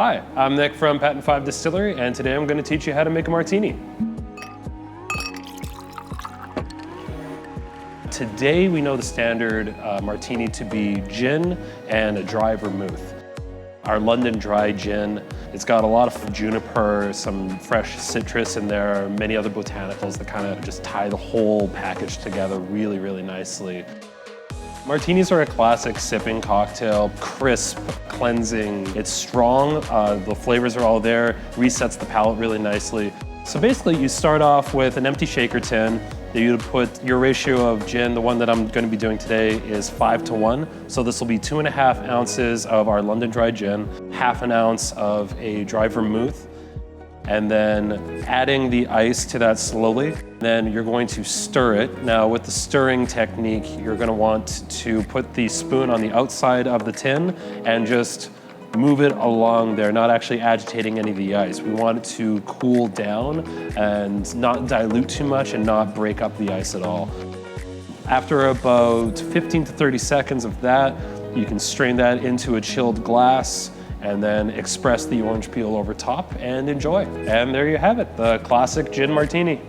Hi, I'm Nick from Patent 5 Distillery, and today I'm going to teach you how to make a martini. Today we know the standard martini to be gin and a dry vermouth. Our London dry gin, it's got a lot of juniper, some fresh citrus in there, many other botanicals that kind of just tie the whole package together really, really nicely. Martinis are a classic sipping cocktail, crisp, cleansing. It's strong, the flavors are all there, resets the palate really nicely. So basically you start off with an empty shaker tin. You put your ratio of gin, the one that I'm going to be doing today is 5:1. So this will be 2.5 ounces of our London dry gin, half an ounce of a dry vermouth, and then adding the ice to that slowly. Then you're going to stir it. Now with the stirring technique, you're going to want to put the spoon on the outside of the tin and just move it along there, not actually agitating any of the ice. We want it to cool down and not dilute too much and not break up the ice at all. After about 15 to 30 seconds of that, you can strain that into a chilled glass and then express the orange peel over top and enjoy. And there you have it, the classic gin martini.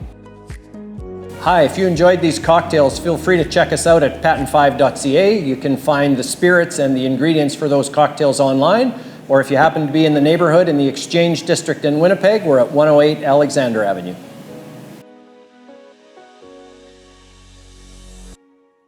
Hi, if you enjoyed these cocktails, feel free to check us out at patent5.ca. You can find the spirits and the ingredients for those cocktails online, or if you happen to be in the neighborhood in the Exchange District in Winnipeg, we're at 108 Alexander Avenue.